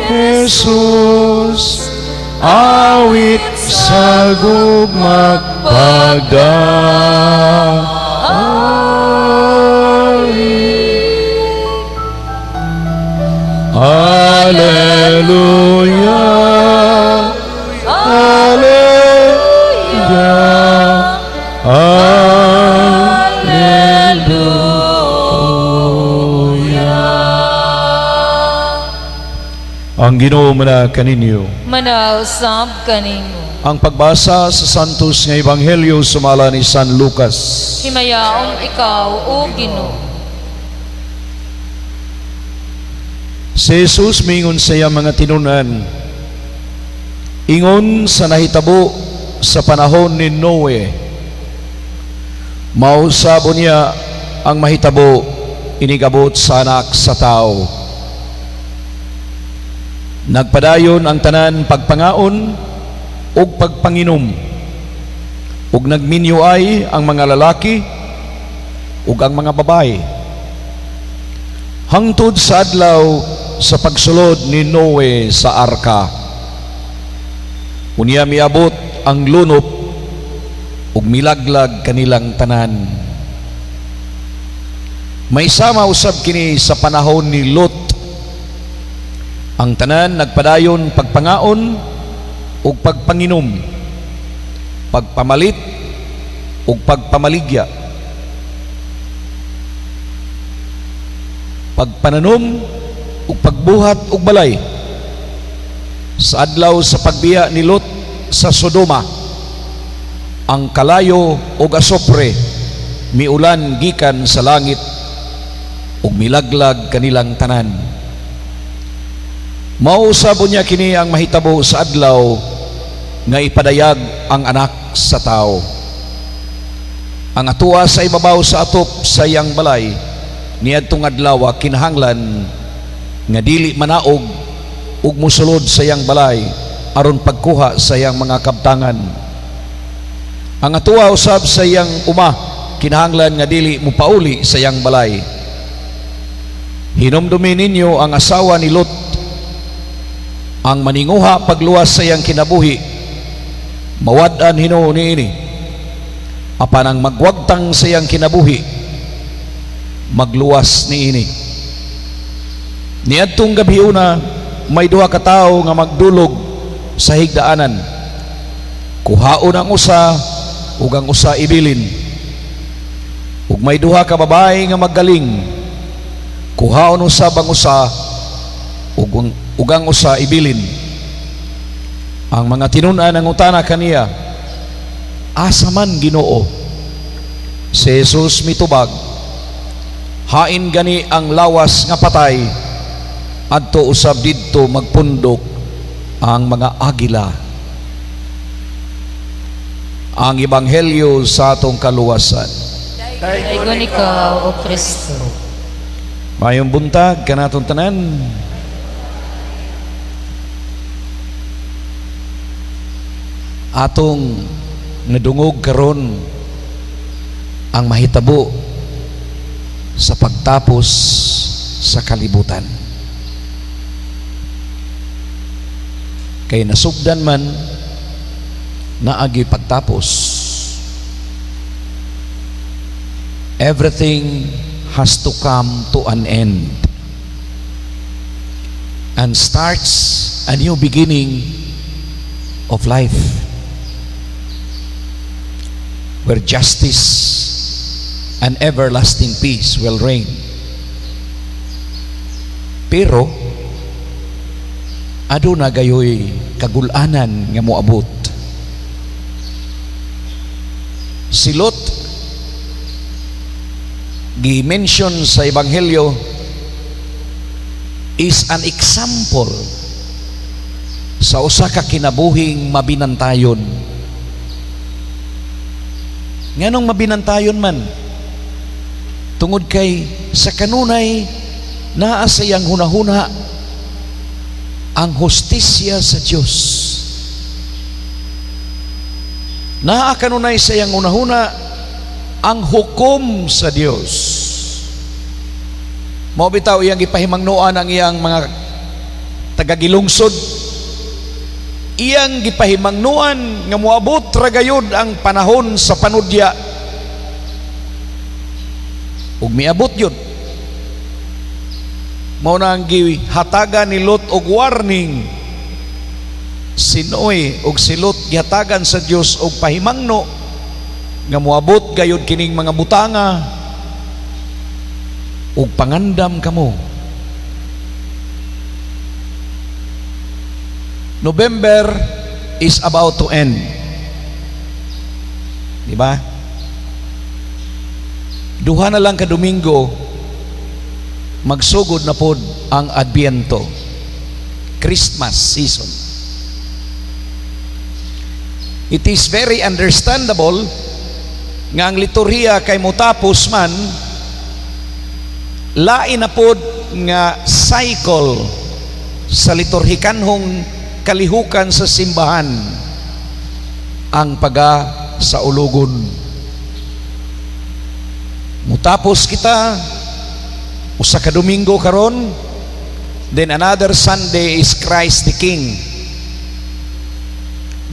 Jesus, awit sa gugmak Hallelujah, Hallelujah, Hallelujah. Ang Ginoo mana kaninyo. Manausab kaninyo. Ang pagbasa sa Santos nga Ebanghelyo sumala ni San Lucas. Himayaong ikaw, O Ginoo. Si Jesus mingon sa iyang mga tinunan, ingon sa nahitabo sa panahon ni Noe, mausabo niya ang mahitabo inigabot sa anak sa tao. Nagpadayon ang tanan pagpangaon ug pagpanginom, ug nagminyoay ang mga lalaki ug ang mga babae, hangtod sa adlaw sa pagsulod ni Noe sa arka. Unya miabot ang lunop ug milaglag kanilang tanan. May sama usab kini sa panahon ni Lot. Ang tanan nagpadayon pagpangaon ug pagpanginom, pagpamalit ug pagpamaligya, pagpananom ug pagbuhat ug balay. Sa adlaw sa pagbiya ni Lot sa Sodoma, ang kalayo ug asopre miulan gikan sa langit ug milaglag kanilang tanan. Mausabo niya kini ang mahitabo sa adlaw nga ipadayag ang anak sa tao. Ang atuwa sa ibabaw sa atop sa iyang balay niadtong adlaw kinahanglan nga dili manaog ug musulod sa iyang balay aron pagkuha sa iyang mga kabtangan. Ang atuwa usab sa iyang uma kinahanglan nga dili mupauli sa iyang balay. Hinumdumi ninyo ang asawa ni Lot, ang maninguha pagluwas sa iyang kinabuhi, mawad-an Hinoo niini, apan ang magwagtang sa iyang kinabuhi, magluwas niini. Niadtong gabi una, may duha ka tawo nga magdulog sa higdaanan. Kuhaon ang usa ug ang usa ibilin. Ug may duha ka babae nga maggaling. Kuhaon usab ang usa ug ang usa ibilin. Ang mga tinun-an ang utana kaniya, asa man Ginoo? Si Jesus mitubag, hain gani ang lawas nga patay, adto usab didto magpundok ang mga agila. Ang ebanghelyo sa atong kaluwasan. Daygon ikaw, O Kristo. Mayong buntag kanatong tanan. Atong nadungog karon ang mahitabo sa pagtapos sa kalibutan. Kay nasugdan man naagi pagtapos. Everything has to come to an end and starts a new beginning of life where justice and everlasting peace will reign. Pero aduna gayoy kagulanan nga moabot. Si Lot gi-mention sa ebanghelyo is an example sa usa ka kinabuhing mabinantayon. Nganong mabinantayon man? Tungod kay sa kanunay naa sa iyang hunahuna ang hustisya sa Dios. Naa kanunay sa iyang hunahuna ang hukom sa Dios. Mao bitaw iyang gipahimangnuan ang iyang mga tagagilungsod, iyang gipahimangnuan nga moabot ra gayud ang panahon sa panudya, ug miabot yun. Mao na ang gihatagan ni Lot og warning. Si Noe ug si Lot gihatagan sa Dios og pahimangno nga moabot gayud kining mga butanga ug pangandam kamo. November is about to end. Di ba? Duha na lang ka Domingo, magsugod na pod ang Adbiento, Christmas season. It is very understandable nga ang liturhiya kay motapos man, lain na pod nga cycle sa liturhikanhong kalihukan sa simbahan ang paga sa ulugon. Mutapos kita usa ka Domingo karon, then another Sunday is Christ the King,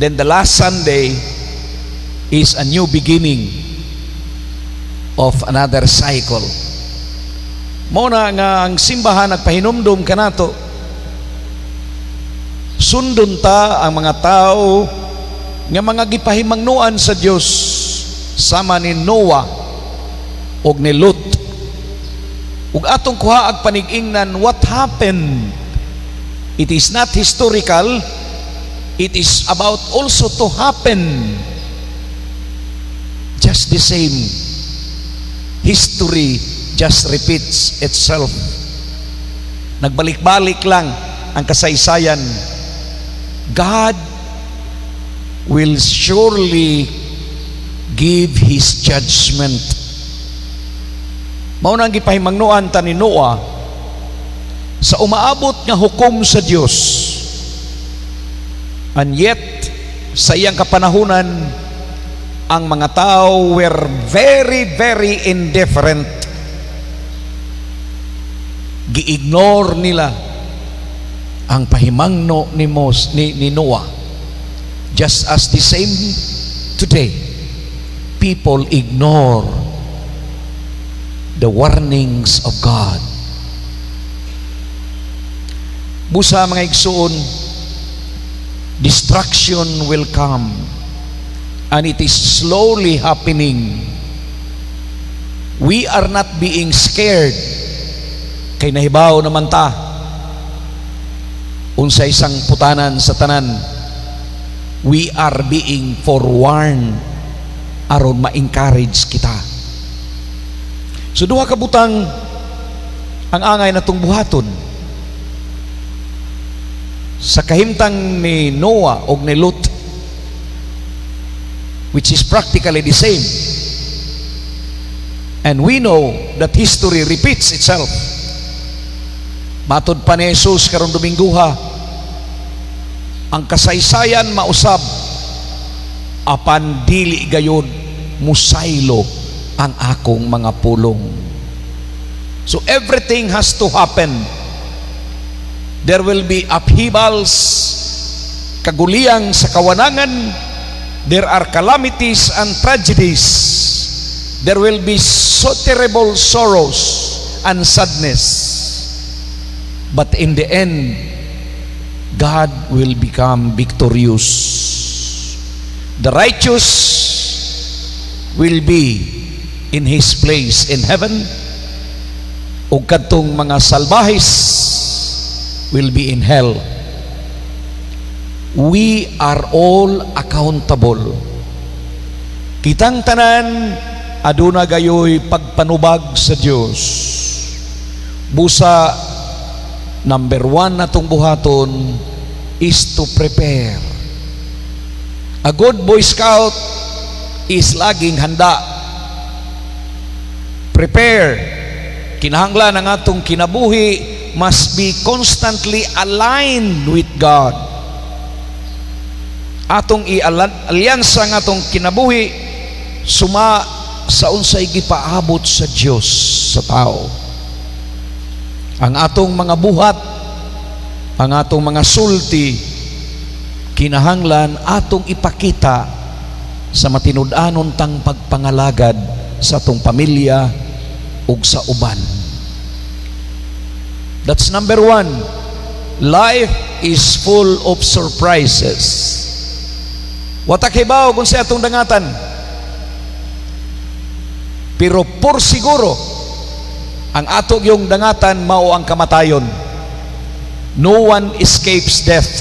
then the last Sunday is a new beginning of another cycle. Mao na nga ang simbahan nagpahinumdum kanato, sundon ta ang mga tao nga mga gipahimangnuan sa Dios sama ni Noah og ni Lot, ug atong kuha ag panig-ingnan what happened. It is not historical, it is about also to happen. Just the same, history just repeats itself. Nagbalik-balik lang ang kasaysayan. God will surely give His judgment. Mao nang gipahimangnuan ta ni Noah sa umaabot nga hukom sa Dios, and yet sa iyang kapanahunan ang mga tao were very, very indifferent. Gi-ignore nila ang pahimangno ni Noah. Just as the same today, people ignore the warnings of God. Busa mga igsoon, destruction will come, and it is slowly happening. We are not being scared, kay nahibaw naman ta unsa isang putanan sa tanan. We are being forewarned aron ma-encourage kita. So duha ka butang ang angay natong buhaton sa kahimtang ni Noah og ni Lot, which is practically the same. And we know that history repeats itself. Matod pa ni Jesus karong Dominguha, ang kasaysayan mausab apan dili gayud musaylo ang akong mga pulong. So everything has to happen. There will be upheavals, kaguliyang sa kawanangan. There are calamities and tragedies. There will be so terrible sorrows and sadness. But in the end, God will become victorious. The righteous will be in His place in heaven, ug kadtong mga salbahis will be in hell. We are all accountable. Kitang tanan aduna gayoy pagpanubag sa Dios. Busa number 1 natong buhaton is to prepare. A good Boy Scout is laging handa. Prepare. Kinahanglan ang atong kinabuhi must be constantly aligned with God. Atong i-alyansa ng atong kinabuhi suma sa unsay gipaabot sa Dios sa tao. Ang atong mga buhat ang atong mga sulti kinahanglan atong ipakita sa matinud-anon tang pagpangalagad sa atong pamilya ug sa uban. That's number one. Life is full of surprises. Watakibaw kung sa atong dangatan, pero por siguro ang atong yung dangatan mao ang kamatayon. No one escapes death.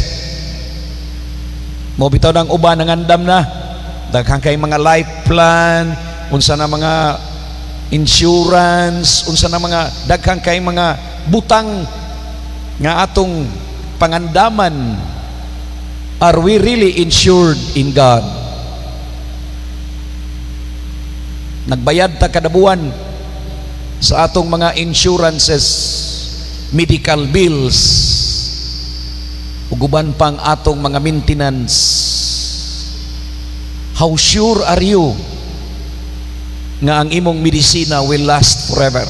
Mo bitaw ng uban nangandam na daghang kay mga life plan, unsa na mga insurance, unsa na mga daghang kay mga butang nga atong pangandaman. Are we really insured in God? Nagbayad ta kada buwan sa atong mga insurances, medical bills, ug uban pang atong mga maintenance. How sure are you nga ang imong medisina will last forever?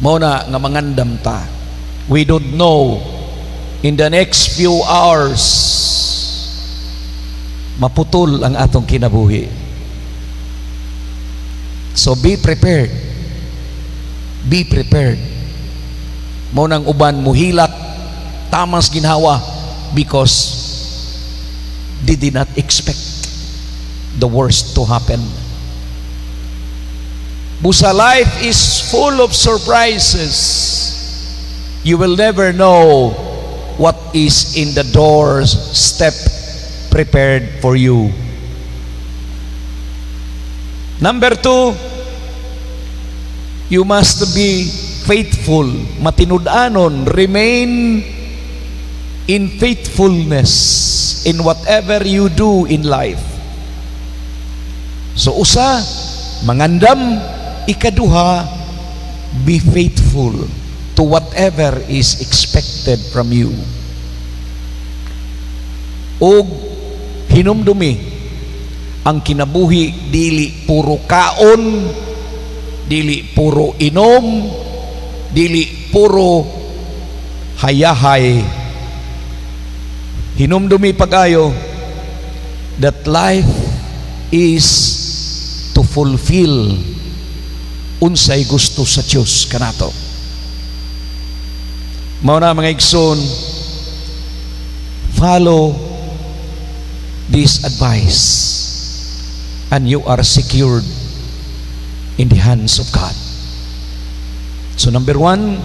Mao na nga mangandam ta. We don't know in the next few hours maputol ang atong kinabuhi. So be prepared. Be prepared. Mao nang uban muhilak tamas ginhawa because they did not expect the worst to happen. Busa life is full of surprises. You will never know what is in the doorstep prepared for you. Number two, you must be faithful. Matinud-anon, remain in faithfulness in whatever you do in life. So usa, mangandam. Ikaduha, be faithful to whatever is expected from you. Og hinumdumi, ang kinabuhi dili puro kaon, dili puro inom, dili puro hayahay. Hinumdumi pagayo that life is to fulfill unsay gusto sa Diyos kanato. Mao na mga igsoon, follow this advice and you are secured in the hands of God. So number one,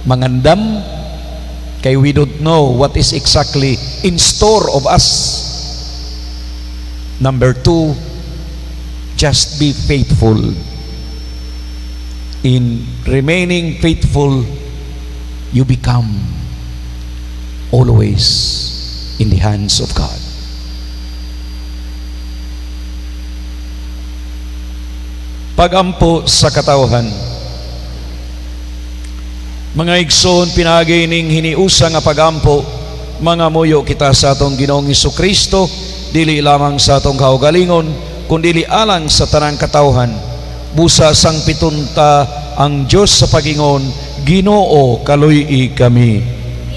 mangandam kay we don't know what is exactly in store of us. Number two, just be faithful. In remaining faithful, you become always in the hands of God. Pagampo sa katawhan. Mga igsoon, pinagay ning hiniusa nga pagampo, mga muyo kita sa atong Ginoong Hesukristo, dili lamang sa atong kaugalingon, kundi alang sa tanang katawhan. Busa sang pitunta ang Diyos sa pagingon, Ginoo kaluy-i kami.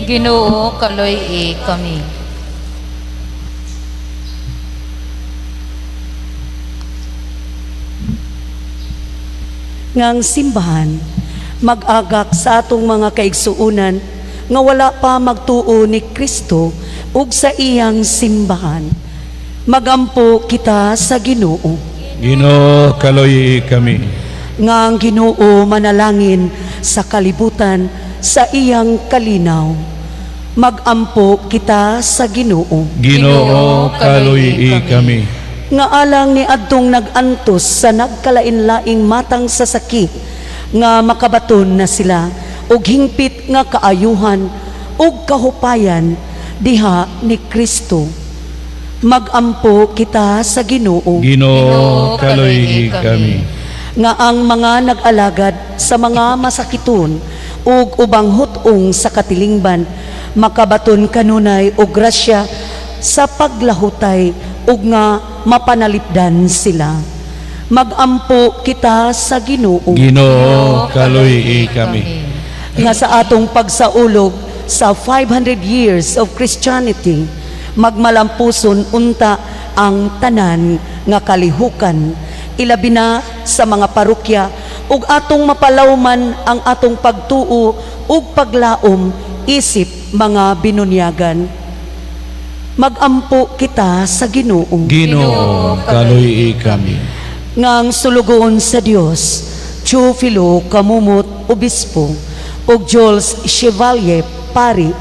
Ginoo kaluy-i kami. Ngang simbahan, mag-agak sa atong mga kaigsuunan nga wala pa magtuo ni Kristo ug sa iyang simbahan. Magampo kita sa Ginoo. Ginoo kaluy-i kami. Nga ang Ginoo manalangin sa kalibutan sa iyang kalinaw. Magampo kita sa Ginoo. Ginoo kaluy-i kami. Nga alang ni adtong nagantos sa nagkalain-laing matang sasakit, nga makabaton na sila og hingpit nga kaayuhan ug kahupayan diha ni Kristo. Magampo kita sa Ginoo. Ginoo kaluy-i kami. Nga ang mga nag-alagad sa mga masakiton ug ubang hutong sa katilingban, makabaton kanunay og grasya sa paglahutay ug nga mapanalipdan sila. Magampo kita sa Ginoo Ginoo kaluy kami. nga sa atong pagsaulog sa 500 years of Christianity, magmalampuson unta ang tanan nga kalihukan, ilabi na sa mga parokya, ug atong mapalawman ang atong pagtuo ug paglaom isip mga binunyagan. Magampo kita sa Ginoo Ginoo kaluy kami. ngang sulugoon sa Dios, Teofilo Kamumot Obispo ug Jules Chevalier Pari,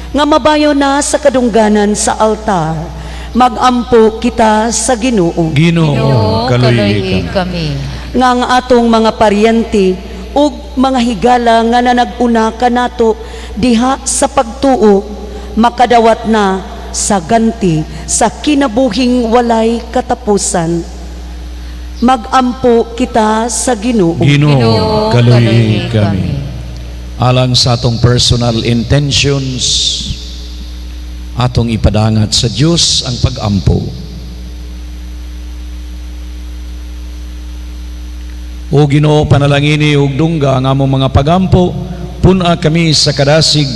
nga mabayo na sa kadungganan sa altar. Magampo kita sa Ginoo Ginoo kaluy kami. kami. nga ang atong mga paryente ug mga higala nga nanag-una kanato diha sa pagtuo, makadawat na sa ganti sa kinabuhing walay katapusan. Magampo kita sa Ginoo Ginoo kaluy kami. Alang sa atong personal intentions, atong ipadangat sa Dios ang pagampo. O Ginoo, panalangini ug dungga ang among mga pagampo, puna kami sa kadasig,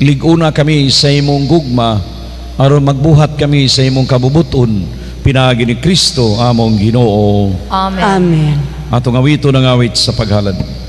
liguna kami sa imong gugma, aron magbuhat kami sa imong kabubuton, pinaagi ni Kristo among Ginoo. Amen. Amen. Atong awito ng awit sa paghalad.